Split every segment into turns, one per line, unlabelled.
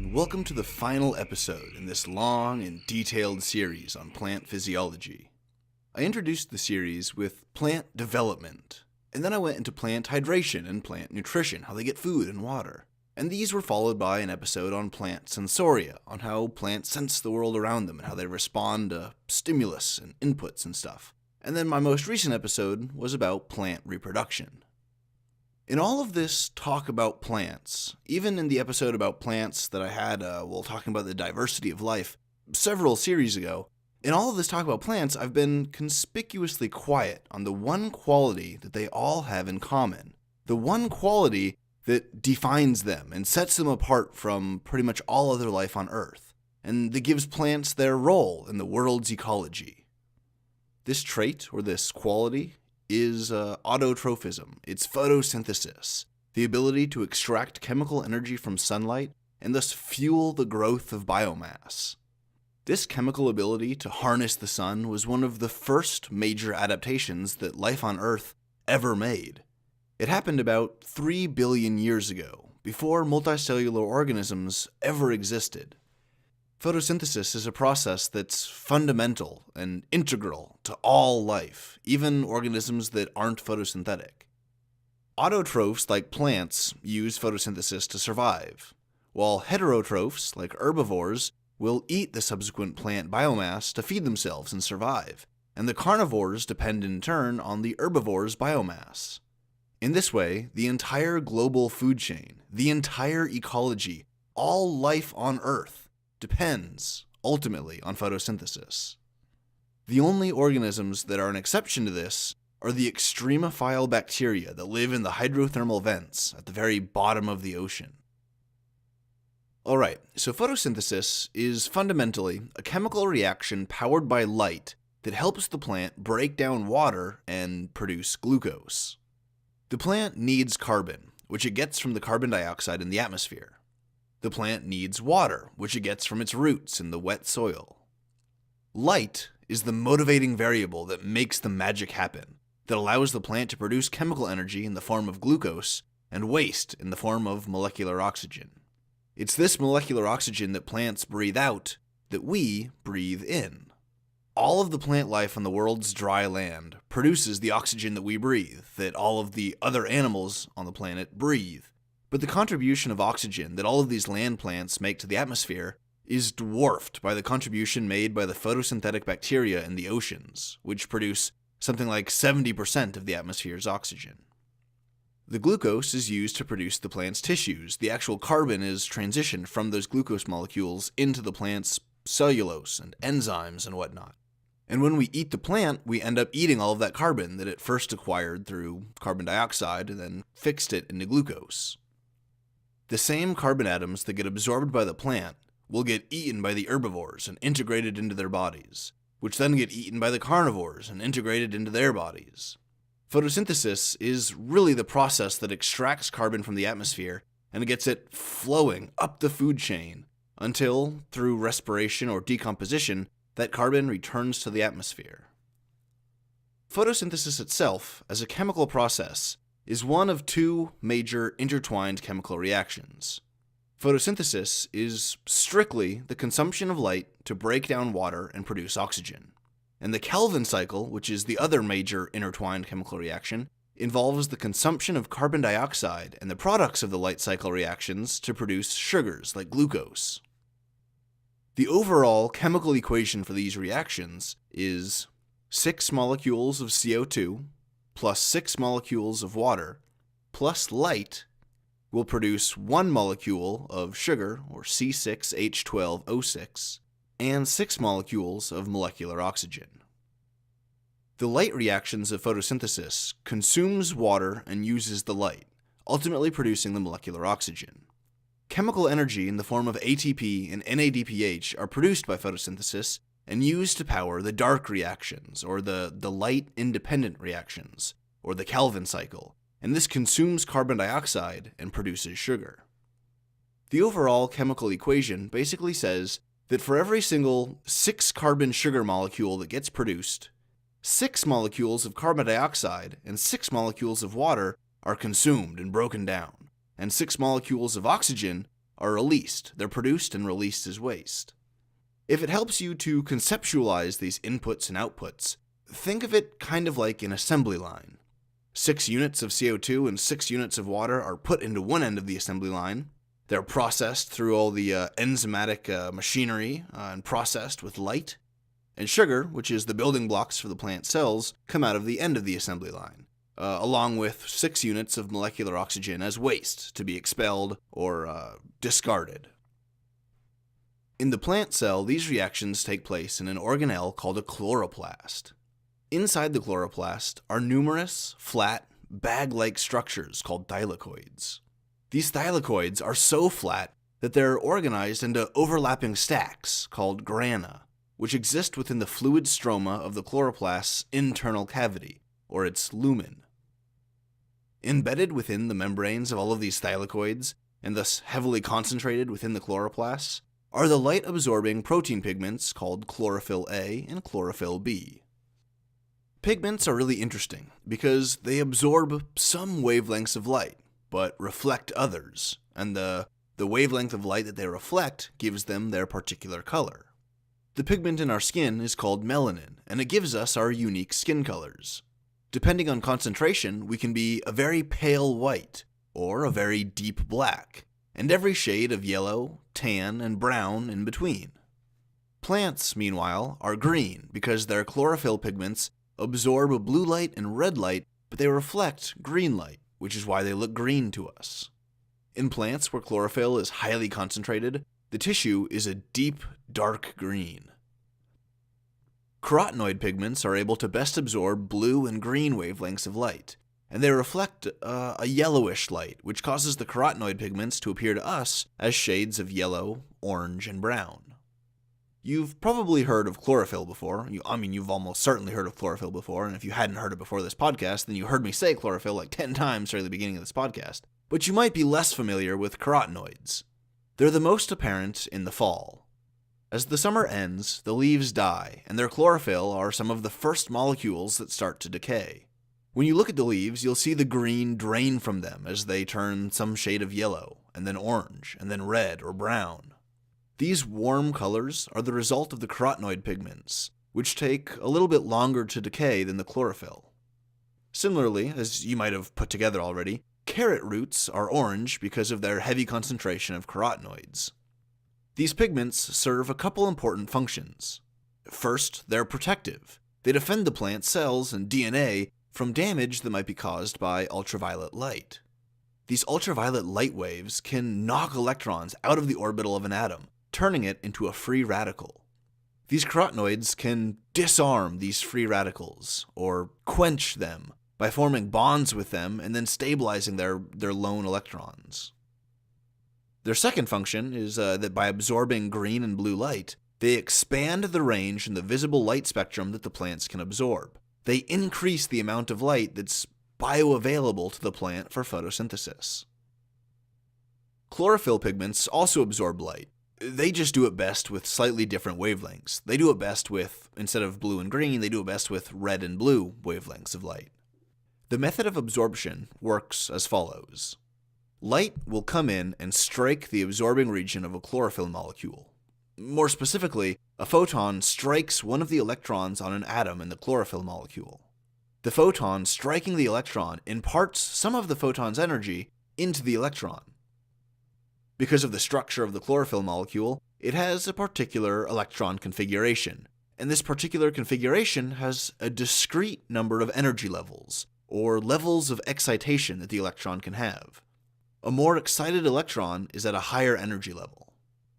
and welcome to the final episode in this long and detailed series on plant physiology. I introduced the series with plant development, and then I went into plant hydration and plant nutrition, how they get food and water. And these were followed by an episode on plant sensoria, on how plants sense the world around them and how they respond to stimulus and inputs and stuff. And then my most recent episode was about plant reproduction. In all of this talk about plants, even in the episode about plants that I had while talking about the diversity of life several series ago, in all of this talk about plants, I've been conspicuously quiet on the one quality that they all have in common. The one quality that defines them and sets them apart from pretty much all other life on Earth, and that gives plants their role in the world's ecology. This trait, or this quality, is autotrophism. It's photosynthesis, the ability to extract chemical energy from sunlight and thus fuel the growth of biomass. This chemical ability to harness the sun was one of the first major adaptations that life on Earth ever made. It happened about 3 billion years ago, before multicellular organisms ever existed. Photosynthesis is a process that's fundamental and integral to all life, even organisms that aren't photosynthetic. Autotrophs, like plants, use photosynthesis to survive, while heterotrophs, like herbivores, will eat the subsequent plant biomass to feed themselves and survive, and the carnivores depend in turn on the herbivore's biomass. In this way, the entire global food chain, the entire ecology, all life on Earth, depends, ultimately, on photosynthesis. The only organisms that are an exception to this are the extremophile bacteria that live in the hydrothermal vents at the very bottom of the ocean. Alright, so photosynthesis is fundamentally a chemical reaction powered by light that helps the plant break down water and produce glucose. The plant needs carbon, which it gets from the carbon dioxide in the atmosphere. The plant needs water, which it gets from its roots in the wet soil. Light is the motivating variable that makes the magic happen, that allows the plant to produce chemical energy in the form of glucose and waste in the form of molecular oxygen. It's this molecular oxygen that plants breathe out that we breathe in. All of the plant life on the world's dry land produces the oxygen that we breathe, that all of the other animals on the planet breathe. But the contribution of oxygen that all of these land plants make to the atmosphere is dwarfed by the contribution made by the photosynthetic bacteria in the oceans, which produce something like 70% of the atmosphere's oxygen. The glucose is used to produce the plant's tissues. The actual carbon is transitioned from those glucose molecules into the plant's cellulose and enzymes and whatnot. And when we eat the plant, we end up eating all of that carbon that it first acquired through carbon dioxide and then fixed it into glucose. The same carbon atoms that get absorbed by the plant will get eaten by the herbivores and integrated into their bodies, which then get eaten by the carnivores and integrated into their bodies. Photosynthesis is really the process that extracts carbon from the atmosphere and gets it flowing up the food chain until, through respiration or decomposition, that carbon returns to the atmosphere. Photosynthesis itself, as a chemical process, is one of two major intertwined chemical reactions. Photosynthesis is strictly the consumption of light to break down water and produce oxygen. And the Calvin cycle, which is the other major intertwined chemical reaction, involves the consumption of carbon dioxide and the products of the light cycle reactions to produce sugars like glucose. The overall chemical equation for these reactions is 6 molecules of CO2 plus 6 molecules of water plus light will produce 1 molecule of sugar, or C6H12O6, and 6 molecules of molecular oxygen. The light reactions of photosynthesis consumes water and uses the light, ultimately producing the molecular oxygen. Chemical energy in the form of ATP and NADPH are produced by photosynthesis and used to power the dark reactions, or the light-independent reactions, or the Calvin cycle, and this consumes carbon dioxide and produces sugar. The overall chemical equation basically says that for every single 6-carbon sugar molecule that gets produced, 6 molecules of carbon dioxide and 6 molecules of water are consumed and broken down, and 6 molecules of oxygen are released. They're produced and released as waste. If it helps you to conceptualize these inputs and outputs, think of it kind of like an assembly line. 6 units of CO2 and 6 units of water are put into one end of the assembly line. They're processed through all the enzymatic machinery and processed with light. And sugar, which is the building blocks for the plant cells, come out of the end of the assembly line, along with 6 units of molecular oxygen as waste to be expelled or discarded. In the plant cell, these reactions take place in an organelle called a chloroplast. Inside the chloroplast are numerous, flat, bag-like structures called thylakoids. These thylakoids are so flat that they're organized into overlapping stacks called grana, which exist within the fluid stroma of the chloroplast's internal cavity, or its lumen. Embedded within the membranes of all of these thylakoids, and thus heavily concentrated within the chloroplasts, are the light-absorbing protein pigments called chlorophyll A and chlorophyll B. Pigments are really interesting because they absorb some wavelengths of light, but reflect others, and the wavelength of light that they reflect gives them their particular color. The pigment in our skin is called melanin, and it gives us our unique skin colors. Depending on concentration, we can be a very pale white, or a very deep black, and every shade of yellow, tan, and brown in between. Plants, meanwhile, are green because their chlorophyll pigments absorb blue light and red light, but they reflect green light, which is why they look green to us. In plants where chlorophyll is highly concentrated, the tissue is a deep, dark green. Carotenoid pigments are able to best absorb blue and green wavelengths of light, and they reflect a yellowish light, which causes the carotenoid pigments to appear to us as shades of yellow, orange, and brown. You've probably heard of chlorophyll before. You've almost certainly heard of chlorophyll before, and if you hadn't heard it before this podcast, then you heard me say chlorophyll like 10 times during the beginning of this podcast. But you might be less familiar with carotenoids. They're the most apparent in the fall. As the summer ends, the leaves die, and their chlorophyll are some of the first molecules that start to decay. When you look at the leaves, you'll see the green drain from them as they turn some shade of yellow, and then orange, and then red or brown. These warm colors are the result of the carotenoid pigments, which take a little bit longer to decay than the chlorophyll. Similarly, as you might have put together already, carrot roots are orange because of their heavy concentration of carotenoids. These pigments serve a couple important functions. First, they're protective. They defend the plant cells and DNA from damage that might be caused by ultraviolet light. These ultraviolet light waves can knock electrons out of the orbital of an atom, turning it into a free radical. These carotenoids can disarm these free radicals, or quench them, by forming bonds with them and then stabilizing their lone electrons. Their second function is that by absorbing green and blue light, they expand the range in the visible light spectrum that the plants can absorb. They increase the amount of light that's bioavailable to the plant for photosynthesis. Chlorophyll pigments also absorb light. They just do it best with slightly different wavelengths. They do it best with, instead of blue and green, they do it best with red and blue wavelengths of light. The method of absorption works as follows. Light will come in and strike the absorbing region of a chlorophyll molecule. More specifically, a photon strikes one of the electrons on an atom in the chlorophyll molecule. The photon striking the electron imparts some of the photon's energy into the electron. Because of the structure of the chlorophyll molecule, it has a particular electron configuration, and this particular configuration has a discrete number of energy levels, or levels of excitation that the electron can have. A more excited electron is at a higher energy level.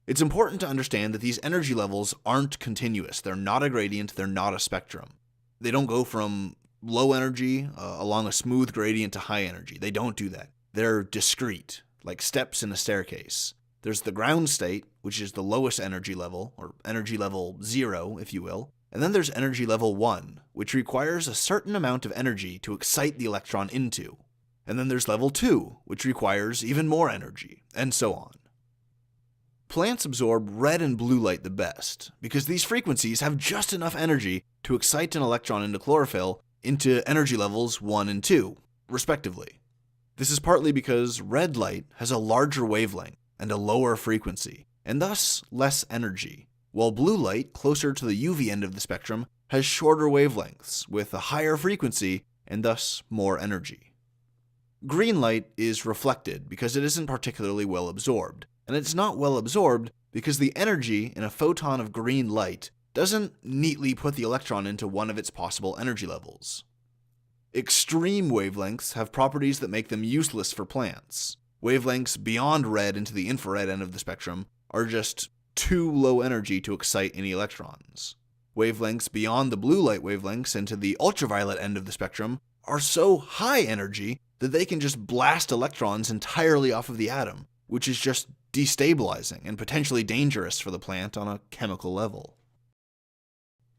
It's important to understand that these energy levels aren't continuous. They're not a gradient, they're not a spectrum. They don't go from low energy along a smooth gradient to high energy. They don't do that. They're discrete, like steps in a staircase. There's the ground state, which is the lowest energy level, or energy level 0, if you will. And then there's energy level 1, which requires a certain amount of energy to excite the electron into. And then there's level 2, which requires even more energy, and so on. Plants absorb red and blue light the best, because these frequencies have just enough energy to excite an electron into chlorophyll into energy levels 1 and 2, respectively. This is partly because red light has a larger wavelength, and a lower frequency, and thus less energy, while blue light, closer to the UV end of the spectrum, has shorter wavelengths with a higher frequency and thus more energy. Green light is reflected because it isn't particularly well absorbed, and it's not well absorbed because the energy in a photon of green light doesn't neatly put the electron into one of its possible energy levels. Extreme wavelengths have properties that make them useless for plants. Wavelengths beyond red into the infrared end of the spectrum are just too low energy to excite any electrons. Wavelengths beyond the blue light wavelengths into the ultraviolet end of the spectrum are so high energy that they can just blast electrons entirely off of the atom, which is just destabilizing and potentially dangerous for the plant on a chemical level.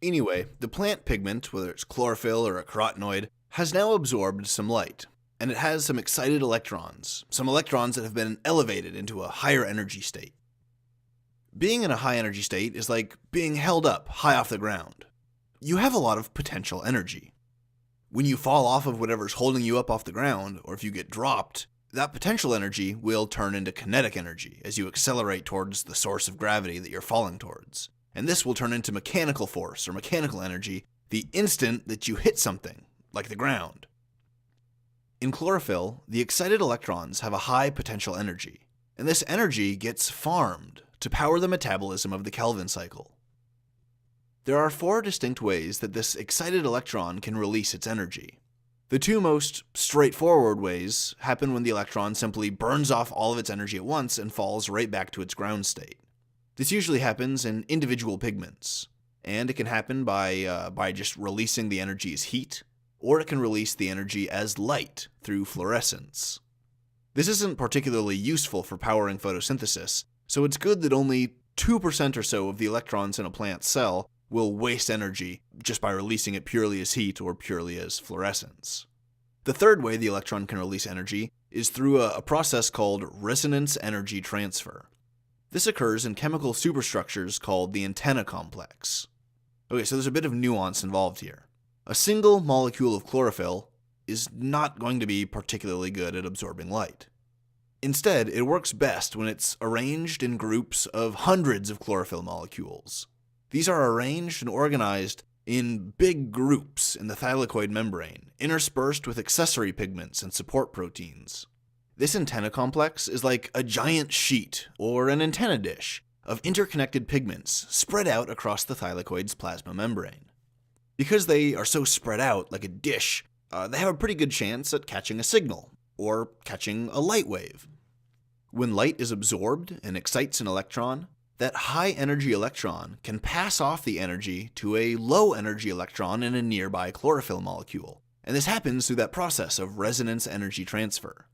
Anyway, the plant pigment, whether it's chlorophyll or a carotenoid, has now absorbed some light, and it has some excited electrons, some electrons that have been elevated into a higher energy state. Being in a high energy state is like being held up high off the ground. You have a lot of potential energy. When you fall off of whatever's holding you up off the ground, or if you get dropped, that potential energy will turn into kinetic energy as you accelerate towards the source of gravity that you're falling towards. And this will turn into mechanical force or mechanical energy the instant that you hit something, like the ground. In chlorophyll, the excited electrons have a high potential energy, and this energy gets farmed to power the metabolism of the Kelvin cycle. There are 4 distinct ways that this excited electron can release its energy. The 2 most straightforward ways happen when the electron simply burns off all of its energy at once and falls right back to its ground state. This usually happens in individual pigments, and it can happen by just releasing the energy as heat, or it can release the energy as light through fluorescence. This isn't particularly useful for powering photosynthesis, so it's good that only 2% or so of the electrons in a plant cell will waste energy just by releasing it purely as heat or purely as fluorescence. The third way the electron can release energy is through a process called resonance energy transfer. This occurs in chemical superstructures called the antenna complex. Okay, so there's a bit of nuance involved here. A single molecule of chlorophyll is not going to be particularly good at absorbing light. Instead, it works best when it's arranged in groups of hundreds of chlorophyll molecules. These are arranged and organized in big groups in the thylakoid membrane, interspersed with accessory pigments and support proteins. This antenna complex is like a giant sheet, or an antenna dish, of interconnected pigments spread out across the thylakoid's plasma membrane. Because they are so spread out like a dish, they have a pretty good chance at catching a signal, or catching a light wave. When light is absorbed and excites an electron, that high-energy electron can pass off the energy to a low-energy electron in a nearby chlorophyll molecule, and this happens through that process of resonance energy transfer.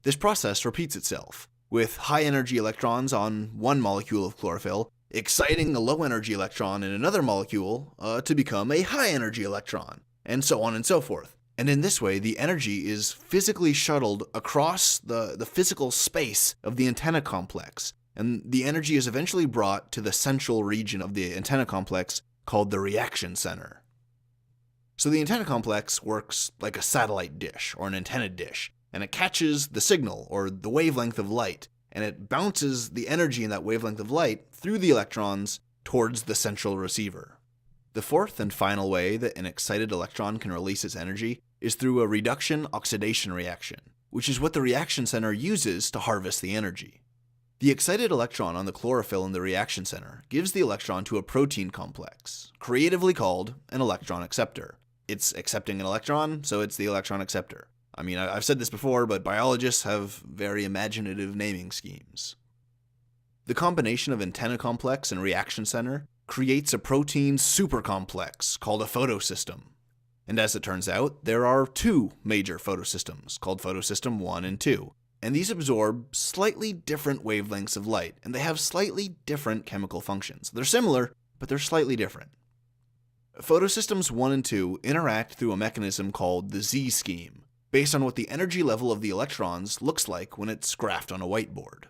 This process repeats itself, with high-energy electrons on one molecule of chlorophyll exciting a low-energy electron in another molecule to become a high-energy electron, and so on and so forth. And in this way, the energy is physically shuttled across the physical space of the antenna complex, and the energy is eventually brought to the central region of the antenna complex called the reaction center. So the antenna complex works like a satellite dish or an antenna dish, and it catches the signal or the wavelength of light, and it bounces the energy in that wavelength of light through the electrons towards the central receiver. The fourth and final way that an excited electron can release its energy is through a reduction-oxidation reaction, which is what the reaction center uses to harvest the energy. The excited electron on the chlorophyll in the reaction center gives the electron to a protein complex, creatively called an electron acceptor. It's accepting an electron, so it's the electron acceptor. I mean, I've said this before, but biologists have very imaginative naming schemes. The combination of antenna complex and reaction center creates a protein supercomplex called a photosystem. And as it turns out, there are 2 major photosystems, called photosystem 1 and 2. And these absorb slightly different wavelengths of light, and they have slightly different chemical functions. They're similar, but they're slightly different. Photosystems 1 and 2 interact through a mechanism called the Z-scheme, based on what the energy level of the electrons looks like when it's graphed on a whiteboard.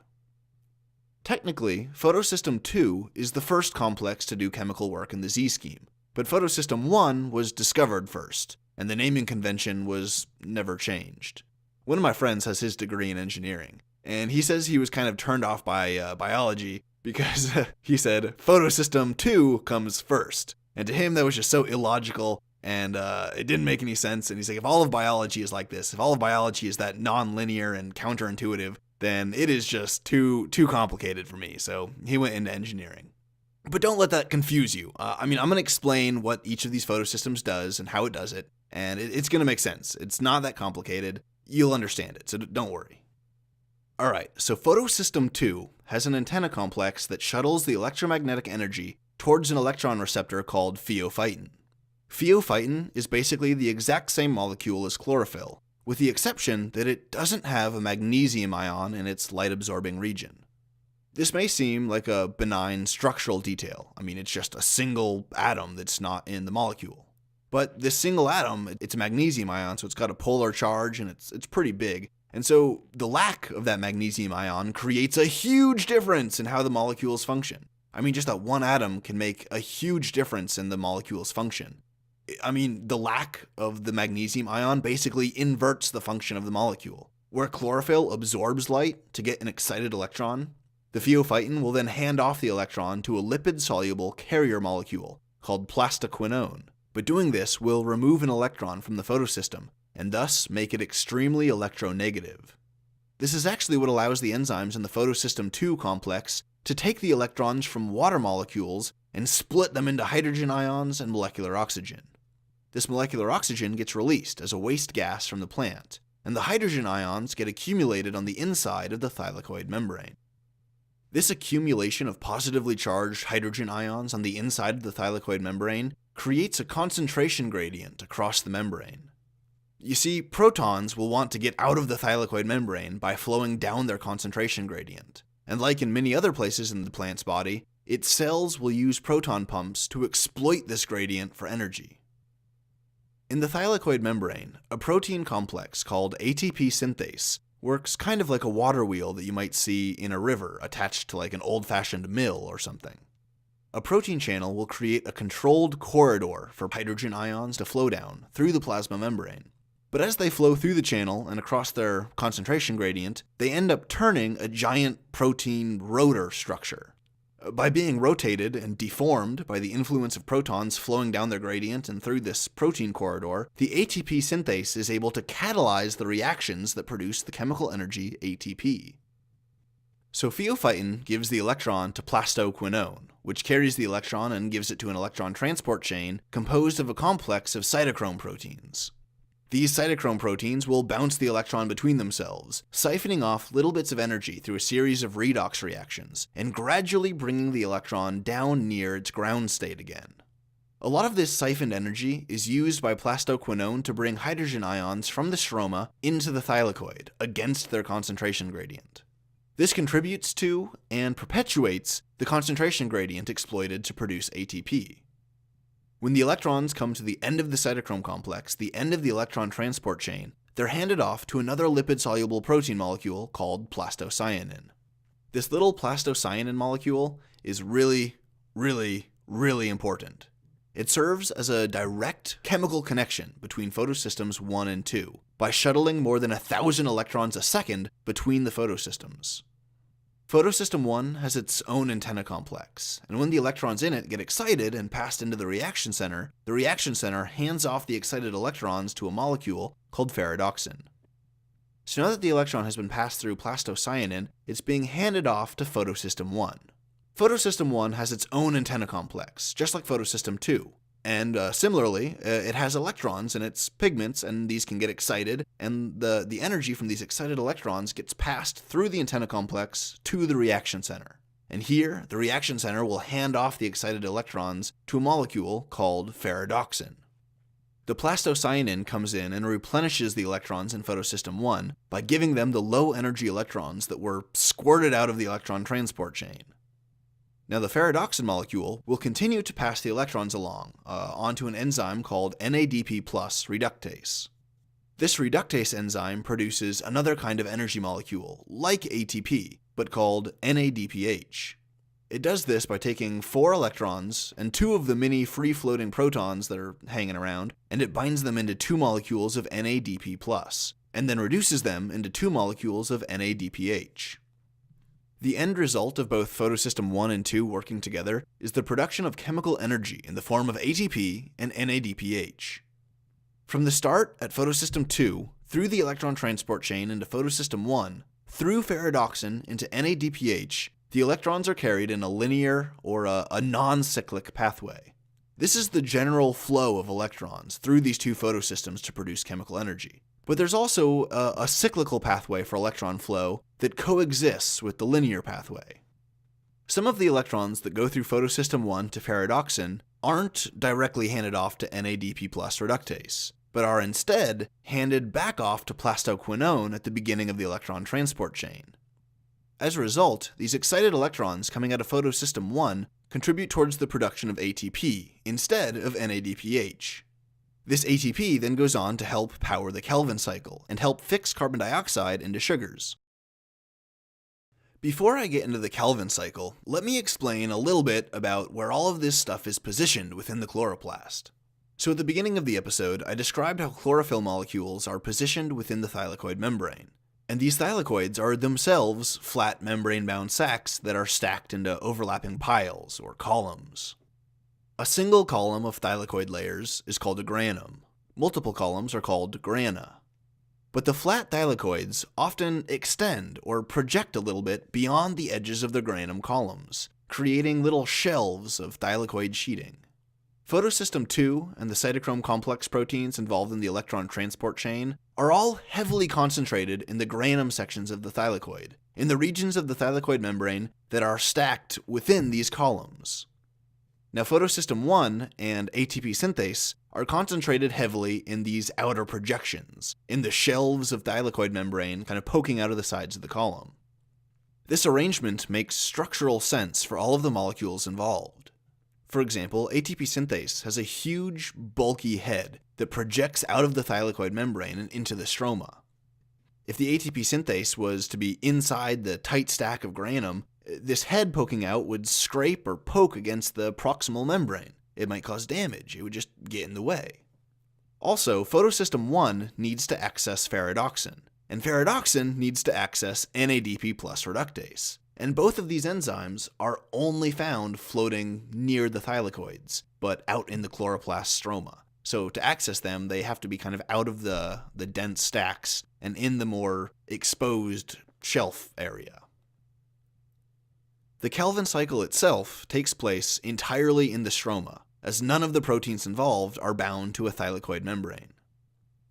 Technically, photosystem 2 is the first complex to do chemical work in the Z-scheme, but photosystem 1 was discovered first, and the naming convention was never changed. One of my friends has his degree in engineering, And he says he was kind of turned off by biology because he said photosystem 2 comes first. And to him, that was just so illogical, and it didn't make any sense. And he's like, if all of biology is like this, if all of biology is that non-linear and counterintuitive, then it is just too complicated for me. So he went into engineering. But don't let that confuse you. I'm going to explain what each of these photosystems does and how it does it, and it's going to make sense. It's not that complicated. You'll understand it, so don't worry. All right, so photosystem 2 has an antenna complex that shuttles the electromagnetic energy towards an electron receptor called pheophytin. Pheophytin is basically the exact same molecule as chlorophyll, with the exception that it doesn't have a magnesium ion in its light-absorbing region. This may seem like a benign structural detail. It's just a single atom that's not in the molecule. But this single atom, it's a magnesium ion, so it's got a polar charge and it's pretty big. And so the lack of that magnesium ion creates a huge difference in how the molecules function. Just that one atom can make a huge difference in the molecule's function. The lack of the magnesium ion basically inverts the function of the molecule. Where chlorophyll absorbs light to get an excited electron, the pheophytin will then hand off the electron to a lipid-soluble carrier molecule called plastoquinone. But doing this will remove an electron from the photosystem and thus make it extremely electronegative. This is actually what allows the enzymes in the photosystem 2 complex to take the electrons from water molecules and split them into hydrogen ions and molecular oxygen. This molecular oxygen gets released as a waste gas from the plant, and the hydrogen ions get accumulated on the inside of the thylakoid membrane. This accumulation of positively charged hydrogen ions on the inside of the thylakoid membrane creates a concentration gradient across the membrane. You see, protons will want to get out of the thylakoid membrane by flowing down their concentration gradient. And like in many other places in the plant's body, its cells will use proton pumps to exploit this gradient for energy. In the thylakoid membrane, a protein complex called ATP synthase works kind of like a water wheel that you might see in a river attached to like an old-fashioned mill or something. A protein channel will create a controlled corridor for hydrogen ions to flow down through the plasma membrane. But as they flow through the channel and across their concentration gradient, they end up turning a giant protein rotor structure. By being rotated and deformed by the influence of protons flowing down their gradient and through this protein corridor, the ATP synthase is able to catalyze the reactions that produce the chemical energy ATP. So pheophytin gives the electron to plastoquinone, which carries the electron and gives it to an electron transport chain composed of a complex of cytochrome proteins. These cytochrome proteins will bounce the electron between themselves, siphoning off little bits of energy through a series of redox reactions, and gradually bringing the electron down near its ground state again. A lot of this siphoned energy is used by plastoquinone to bring hydrogen ions from the stroma into the thylakoid, against their concentration gradient. This contributes to, and perpetuates, the concentration gradient exploited to produce ATP. When the electrons come to the end of the cytochrome complex, the end of the electron transport chain, they're handed off to another lipid-soluble protein molecule called plastocyanin. This little plastocyanin molecule is really important. It serves as a direct chemical connection between photosystems 1 and 2 by shuttling more than 1,000 electrons a second between the photosystems. Photosystem 1 has its own antenna complex, and when the electrons in it get excited and passed into the reaction center hands off the excited electrons to a molecule called ferredoxin. So now that the electron has been passed through plastocyanin, it's being handed off to photosystem 1. Photosystem 1 has its own antenna complex, just like photosystem 2. And similarly, it has electrons in its pigments, and these can get excited, and the energy from these excited electrons gets passed through the antenna complex to the reaction center. And here, the reaction center will hand off the excited electrons to a molecule called ferredoxin. The plastocyanin comes in and replenishes the electrons in photosystem 1 by giving them the low-energy electrons that were squirted out of the electron transport chain. Now the ferredoxin molecule will continue to pass the electrons along onto an enzyme called NADP+ reductase. This reductase enzyme produces another kind of energy molecule, like ATP, but called NADPH. It does this by taking 4 electrons and 2 of the many free-floating protons that are hanging around, and it binds them into 2 molecules of NADP+, and then reduces them into 2 molecules of NADPH. The end result of both photosystem 1 and 2 working together is the production of chemical energy in the form of ATP and NADPH. From the start at photosystem 2, through the electron transport chain into photosystem 1, through ferredoxin into NADPH, the electrons are carried in a linear or a non-cyclic pathway. This is the general flow of electrons through these two photosystems to produce chemical energy. But there's also a cyclical pathway for electron flow that coexists with the linear pathway. Some of the electrons that go through photosystem 1 to ferredoxin aren't directly handed off to NADP+ reductase, but are instead handed back off to plastoquinone at the beginning of the electron transport chain. As a result, these excited electrons coming out of photosystem 1 contribute towards the production of ATP instead of NADPH. This ATP then goes on to help power the Calvin cycle and help fix carbon dioxide into sugars. Before I get into the Calvin cycle, let me explain a little bit about where all of this stuff is positioned within the chloroplast. So at the beginning of the episode, I described how chlorophyll molecules are positioned within the thylakoid membrane. And these thylakoids are themselves flat membrane-bound sacs that are stacked into overlapping piles or columns. A single column of thylakoid layers is called a granum. Multiple columns are called grana. But the flat thylakoids often extend or project a little bit beyond the edges of the granum columns, creating little shelves of thylakoid sheeting. Photosystem 2 and the cytochrome complex proteins involved in the electron transport chain are all heavily concentrated in the granum sections of the thylakoid, in the regions of the thylakoid membrane that are stacked within these columns. Now, photosystem 1 and ATP synthase are concentrated heavily in these outer projections, in the shelves of thylakoid membrane kind of poking out of the sides of the column. This arrangement makes structural sense for all of the molecules involved. For example, ATP synthase has a huge, bulky head that projects out of the thylakoid membrane and into the stroma. If the ATP synthase was to be inside the tight stack of granum, this head poking out would scrape or poke against the proximal membrane. It might cause damage. It would just get in the way. Also, photosystem 1 needs to access ferredoxin, and ferredoxin needs to access NADP+ reductase. And both of these enzymes are only found floating near the thylakoids, but out in the chloroplast stroma. So to access them, they have to be kind of out of the dense stacks and in the more exposed shelf area. The Calvin cycle itself takes place entirely in the stroma, as none of the proteins involved are bound to a thylakoid membrane.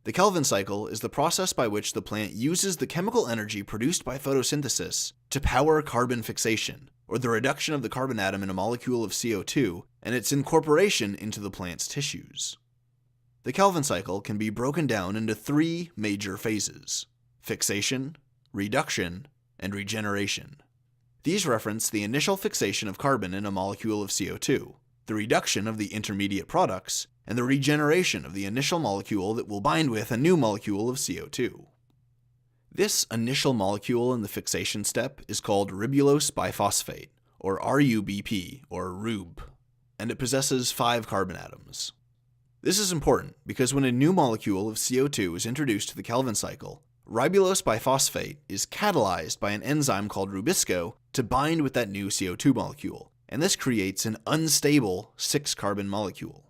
The Calvin cycle is the process by which the plant uses the chemical energy produced by photosynthesis to power carbon fixation, or the reduction of the carbon atom in a molecule of CO2 and its incorporation into the plant's tissues. The Calvin cycle can be broken down into 3 major phases: fixation, reduction, and regeneration. These reference the initial fixation of carbon in a molecule of CO2, the reduction of the intermediate products, and the regeneration of the initial molecule that will bind with a new molecule of CO2. This initial molecule in the fixation step is called ribulose biphosphate, or RUBP, or RUB, and it possesses 5 carbon atoms. This is important because when a new molecule of CO2 is introduced to the Calvin cycle, ribulose biphosphate is catalyzed by an enzyme called Rubisco to bind with that new CO2 molecule, and this creates an unstable 6-carbon molecule.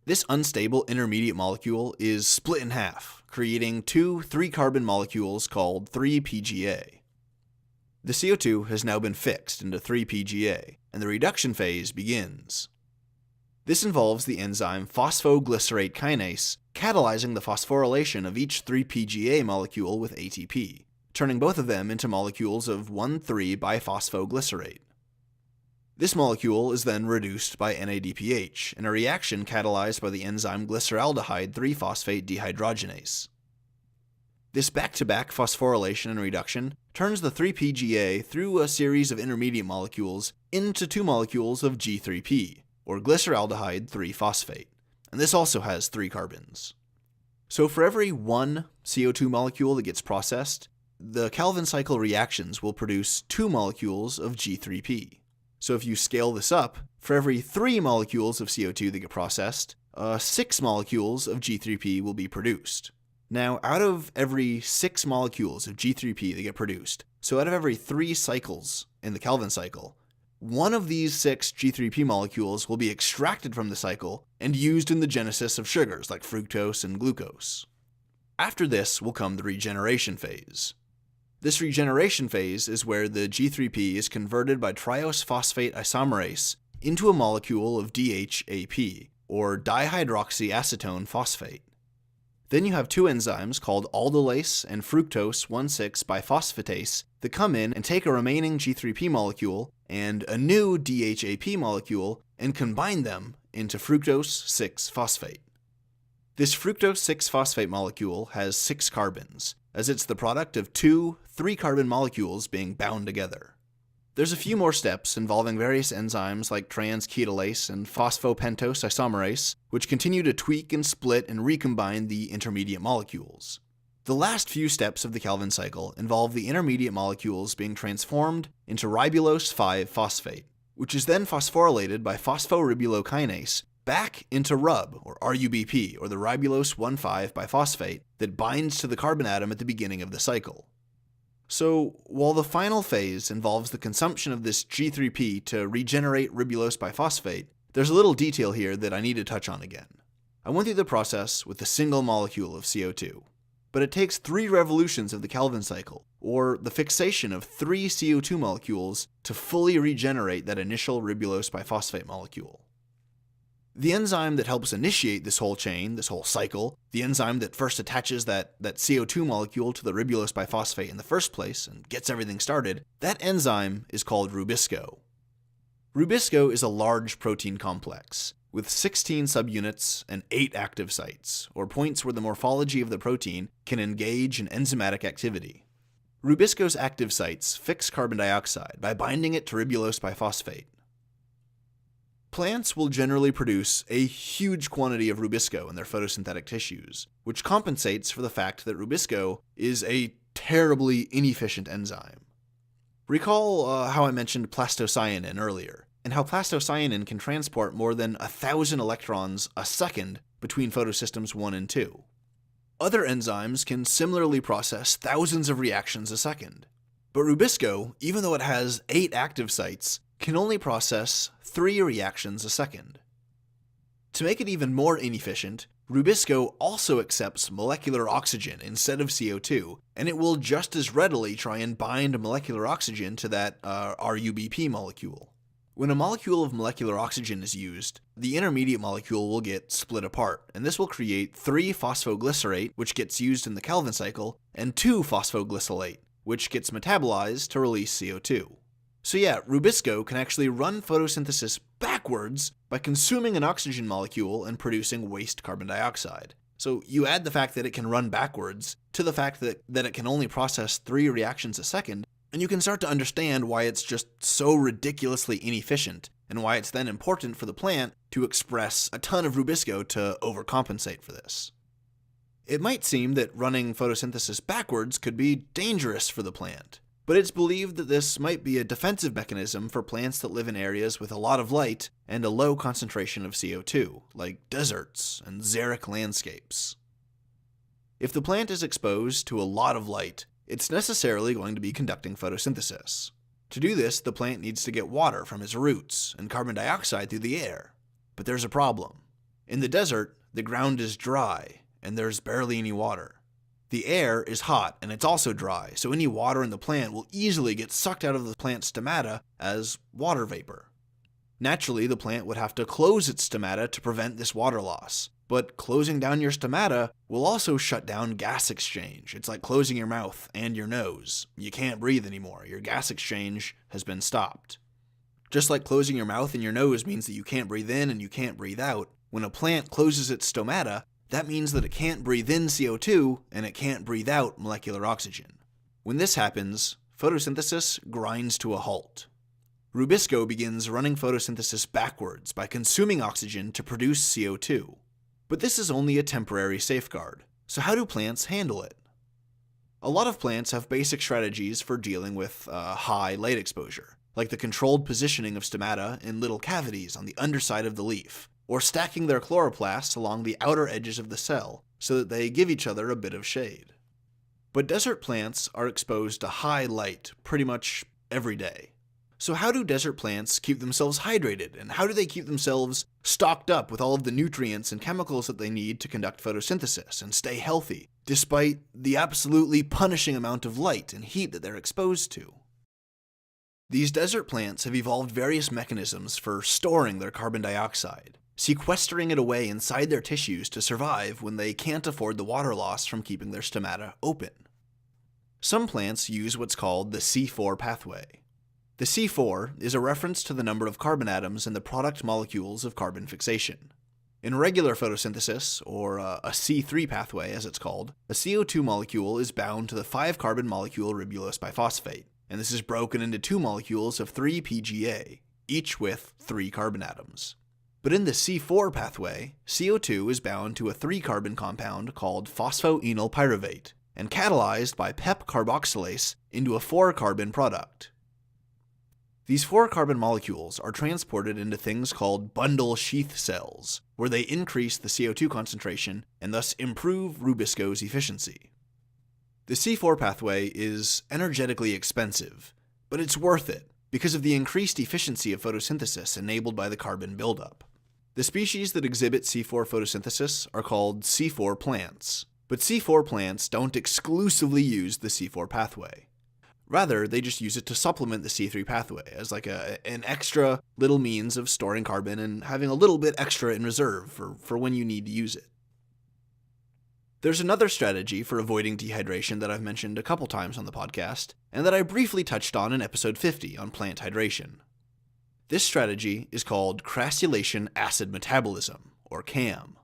This unstable intermediate molecule is split in half, creating 2 3-carbon molecules called 3-PGA. The CO2 has now been fixed into 3-PGA, and the reduction phase begins. This involves the enzyme phosphoglycerate kinase catalyzing the phosphorylation of each 3-PGA molecule with ATP, turning both of them into molecules of 1,3-biphosphoglycerate. This molecule is then reduced by NADPH in a reaction catalyzed by the enzyme glyceraldehyde 3-phosphate dehydrogenase. This back-to-back phosphorylation and reduction turns the 3-PGA through a series of intermediate molecules into 2 molecules of G3P, or glyceraldehyde 3-phosphate, and this also has 3 carbons. So for every 1 CO2 molecule that gets processed, the Calvin cycle reactions will produce 2 molecules of G3P. So if you scale this up, for every 3 molecules of CO2 that get processed, 6 molecules of G3P will be produced. Now, out of every 6 molecules of G3P that get produced, so out of every 3 cycles in the Calvin cycle, one of these 6 G3P molecules will be extracted from the cycle and used in the genesis of sugars like fructose and glucose. After this will come the regeneration phase. This regeneration phase is where the G3P is converted by triose phosphate isomerase into a molecule of DHAP, or dihydroxyacetone phosphate. Then you have 2 enzymes called aldolase and fructose 1,6-biphosphatase that come in and take a remaining G3P molecule and a new DHAP molecule and combine them into fructose 6-phosphate. This fructose 6-phosphate molecule has 6 carbons, as it's the product of 2 3-carbon molecules being bound together. There's a few more steps involving various enzymes like transketolase and phosphopentose isomerase, which continue to tweak and split and recombine the intermediate molecules. The last few steps of the Calvin cycle involve the intermediate molecules being transformed into ribulose 5-phosphate, which is then phosphorylated by phosphoribulokinase back into RUB, or RUBP, or the ribulose 1,5-biphosphate that binds to the carbon atom at the beginning of the cycle. So, while the final phase involves the consumption of this G3P to regenerate ribulose biphosphate, there's a little detail here that I need to touch on again. I went through the process with a single molecule of CO2, but it takes 3 revolutions of the Calvin cycle, or the fixation of 3 CO2 molecules, to fully regenerate that initial ribulose biphosphate molecule. The enzyme that helps initiate this whole chain, this whole cycle, the enzyme that first attaches that CO2 molecule to the ribulose biphosphate in the first place and gets everything started, that enzyme is called Rubisco. Rubisco is a large protein complex with 16 subunits and 8 active sites, or points where the morphology of the protein can engage in enzymatic activity. Rubisco's active sites fix carbon dioxide by binding it to ribulose biphosphate. Plants will generally produce a huge quantity of Rubisco in their photosynthetic tissues, which compensates for the fact that Rubisco is a terribly inefficient enzyme. Recall how I mentioned plastocyanin earlier, and how plastocyanin can transport more than 1,000 electrons a second between photosystems 1 and 2. Other enzymes can similarly process thousands of reactions a second. But Rubisco, even though it has 8 active sites, can only process 3 reactions a second. To make it even more inefficient, Rubisco also accepts molecular oxygen instead of CO2, and it will just as readily try and bind molecular oxygen to that RUBP molecule. When a molecule of molecular oxygen is used, the intermediate molecule will get split apart, and this will create 3-phosphoglycerate, which gets used in the Calvin cycle, and 2-phosphoglycerate, which gets metabolized to release CO2. So yeah, Rubisco can actually run photosynthesis backwards by consuming an oxygen molecule and producing waste carbon dioxide. So you add the fact that it can run backwards to the fact that it can only process 3 reactions a second, and you can start to understand why it's just so ridiculously inefficient, and why it's then important for the plant to express a ton of Rubisco to overcompensate for this. It might seem that running photosynthesis backwards could be dangerous for the plant, but it's believed that this might be a defensive mechanism for plants that live in areas with a lot of light and a low concentration of CO2, like deserts and xeric landscapes. If the plant is exposed to a lot of light, it's necessarily going to be conducting photosynthesis. To do this, the plant needs to get water from its roots and carbon dioxide through the air. But there's a problem. In the desert, the ground is dry, and there's barely any water. The air is hot and it's also dry, so any water in the plant will easily get sucked out of the plant's stomata as water vapor. Naturally, the plant would have to close its stomata to prevent this water loss, but closing down your stomata will also shut down gas exchange. It's like closing your mouth and your nose. You can't breathe anymore. Your gas exchange has been stopped. Just like closing your mouth and your nose means that you can't breathe in and you can't breathe out, when a plant closes its stomata, that means that it can't breathe in CO2 and it can't breathe out molecular oxygen. When this happens, photosynthesis grinds to a halt. Rubisco begins running photosynthesis backwards by consuming oxygen to produce CO2. But this is only a temporary safeguard, so how do plants handle it? A lot of plants have basic strategies for dealing with high light exposure, like the controlled positioning of stomata in little cavities on the underside of the leaf, or stacking their chloroplasts along the outer edges of the cell so that they give each other a bit of shade. But desert plants are exposed to high light pretty much every day. So how do desert plants keep themselves hydrated, and how do they keep themselves stocked up with all of the nutrients and chemicals that they need to conduct photosynthesis and stay healthy, despite the absolutely punishing amount of light and heat that they're exposed to? These desert plants have evolved various mechanisms for storing their carbon dioxide, sequestering it away inside their tissues to survive when they can't afford the water loss from keeping their stomata open. Some plants use what's called the C4 pathway. The C4 is a reference to the number of carbon atoms in the product molecules of carbon fixation. In regular photosynthesis, or a C3 pathway as it's called, a CO2 molecule is bound to the 5-carbon molecule ribulose biphosphate, and this is broken into 2 molecules of 3-PGA, each with 3 carbon atoms. But in the C4 pathway, CO2 is bound to a 3-carbon compound called phosphoenol pyruvate, and catalyzed by PEP carboxylase into a 4-carbon product. These 4-carbon molecules are transported into things called bundle sheath cells, where they increase the CO2 concentration and thus improve Rubisco's efficiency. The C4 pathway is energetically expensive, but it's worth it because of the increased efficiency of photosynthesis enabled by the carbon buildup. The species that exhibit C4 photosynthesis are called C4 plants, but C4 plants don't exclusively use the C4 pathway. Rather, they just use it to supplement the C3 pathway as like an extra little means of storing carbon and having a little bit extra in reserve for when you need to use it. There's another strategy for avoiding dehydration that I've mentioned a couple times on the podcast, and that I briefly touched on in episode 50 on plant hydration. This strategy is called crassulation acid metabolism, or CAM.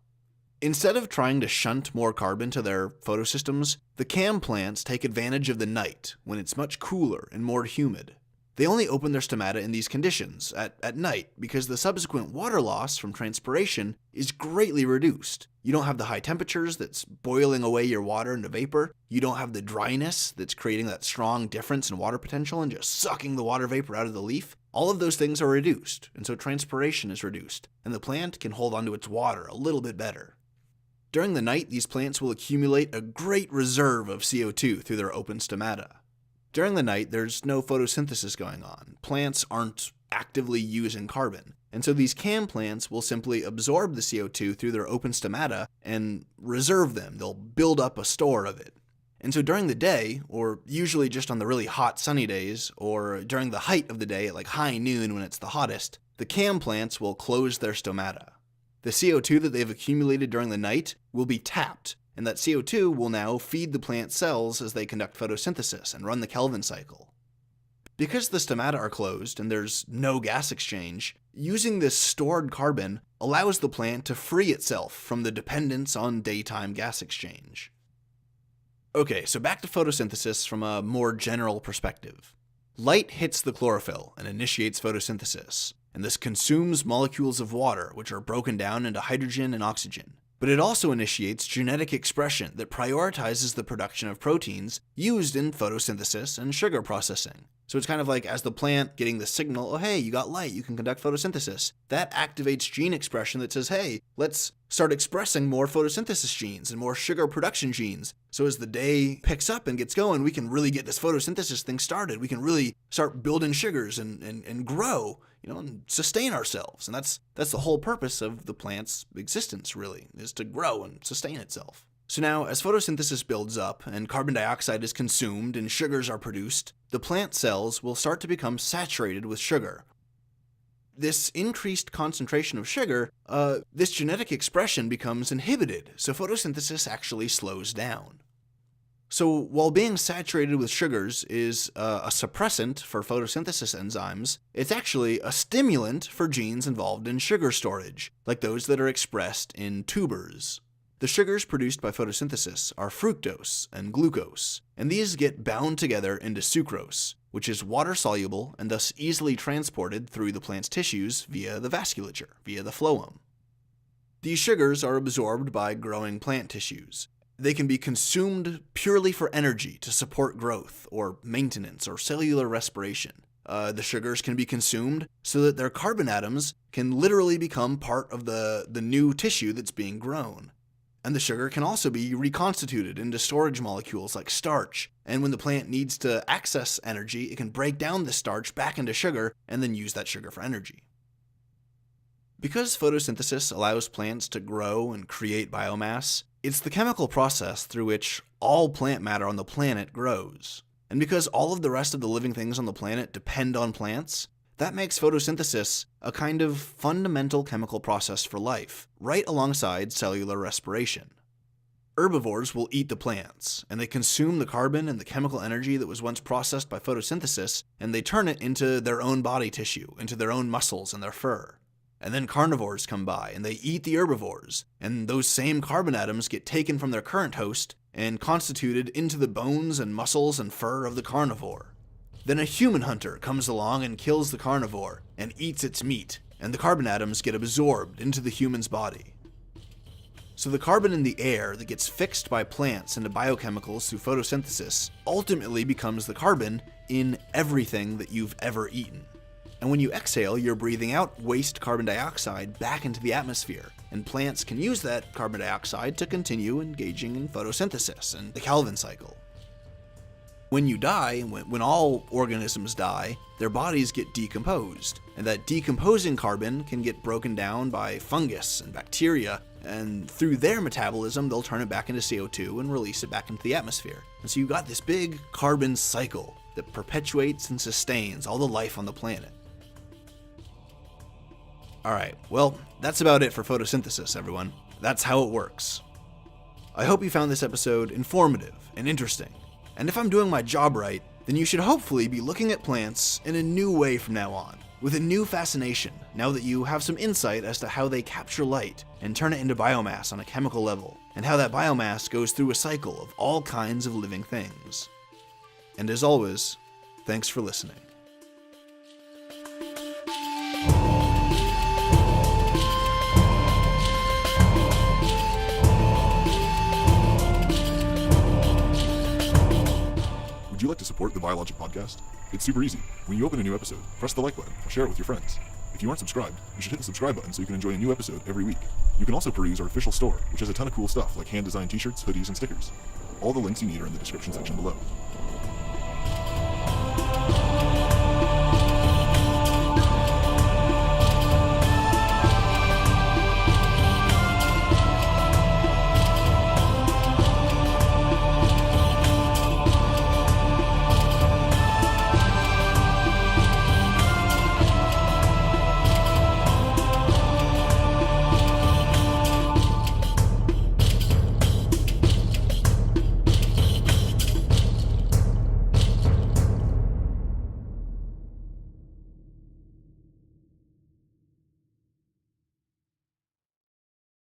Instead of trying to shunt more carbon to their photosystems, the CAM plants take advantage of the night when it's much cooler and more humid. They only open their stomata in these conditions, at night, because the subsequent water loss from transpiration is greatly reduced. You don't have the high temperatures that's boiling away your water into vapor. You don't have the dryness that's creating that strong difference in water potential and just sucking the water vapor out of the leaf. All of those things are reduced, and so transpiration is reduced, and the plant can hold onto its water a little bit better. During the night, these plants will accumulate a great reserve of CO2 through their open stomata. During the night, there's no photosynthesis going on. Plants aren't actively using carbon, and so these CAM plants will simply absorb the CO2 through their open stomata and reserve them. They'll build up a store of it. And so during the day, or usually just on the really hot sunny days, or during the height of the day at like high noon when it's the hottest, the CAM plants will close their stomata. The CO2 that they've accumulated during the night will be tapped, and that CO2 will now feed the plant cells as they conduct photosynthesis and run the Kelvin cycle. Because the stomata are closed and there's no gas exchange, using this stored carbon allows the plant to free itself from the dependence on daytime gas exchange. Okay, so back to photosynthesis from a more general perspective. Light hits the chlorophyll and initiates photosynthesis, and this consumes molecules of water, which are broken down into hydrogen and oxygen. But it also initiates genetic expression that prioritizes the production of proteins used in photosynthesis and sugar processing. So it's kind of like as the plant getting the signal, oh hey, you got light, you can conduct photosynthesis. That activates gene expression that says, hey, let's start expressing more photosynthesis genes and more sugar production genes. So as the day picks up and gets going, we can really get this photosynthesis thing started. We can really start building sugars and grow, and sustain ourselves. And that's the whole purpose of the plant's existence, really, is to grow and sustain itself. So now, as photosynthesis builds up and carbon dioxide is consumed and sugars are produced, the plant cells will start to become saturated with sugar. This increased concentration of sugar, this genetic expression becomes inhibited, so photosynthesis actually slows down. So while being saturated with sugars is a suppressant for photosynthesis enzymes, it's actually a stimulant for genes involved in sugar storage, like those that are expressed in tubers. The sugars produced by photosynthesis are fructose and glucose, and these get bound together into sucrose, which is water-soluble and thus easily transported through the plant's tissues via the vasculature, via the phloem. These sugars are absorbed by growing plant tissues. They can be consumed purely for energy to support growth or maintenance or cellular respiration. the sugars can be consumed so that their carbon atoms can literally become part of the new tissue that's being grown. And the sugar can also be reconstituted into storage molecules like starch. And when the plant needs to access energy, it can break down the starch back into sugar and then use that sugar for energy. Because photosynthesis allows plants to grow and create biomass, it's the chemical process through which all plant matter on the planet grows. And because all of the rest of the living things on the planet depend on plants, that makes photosynthesis a kind of fundamental chemical process for life, right alongside cellular respiration. Herbivores will eat the plants, and they consume the carbon and the chemical energy that was once processed by photosynthesis, and they turn it into their own body tissue, into their own muscles and their fur. And then carnivores come by, and they eat the herbivores, and those same carbon atoms get taken from their current host and constituted into the bones and muscles and fur of the carnivore. Then a human hunter comes along and kills the carnivore and eats its meat, and the carbon atoms get absorbed into the human's body. So the carbon in the air that gets fixed by plants into biochemicals through photosynthesis ultimately becomes the carbon in everything that you've ever eaten. And when you exhale, you're breathing out waste carbon dioxide back into the atmosphere, and plants can use that carbon dioxide to continue engaging in photosynthesis and the Calvin cycle. When you die, when all organisms die, their bodies get decomposed, and that decomposing carbon can get broken down by fungus and bacteria, and through their metabolism, they'll turn it back into CO2 and release it back into the atmosphere. And so you've got this big carbon cycle that perpetuates and sustains all the life on the planet. Alright, well, that's about it for photosynthesis, everyone. That's how it works. I hope you found this episode informative and interesting. And if I'm doing my job right, then you should hopefully be looking at plants in a new way from now on, with a new fascination, now that you have some insight as to how they capture light and turn it into biomass on a chemical level, and how that biomass goes through a cycle of all kinds of living things. And as always, thanks for listening.
Would you like to support the BioLogic podcast? It's super easy. When you open a new episode, press the like button or share it with your friends. If you aren't subscribed, you should hit the subscribe button so you can enjoy a new episode every week. You can also peruse our official store, which has a ton of cool stuff like hand-designed t-shirts, hoodies, and stickers. All the links you need are in the description section below.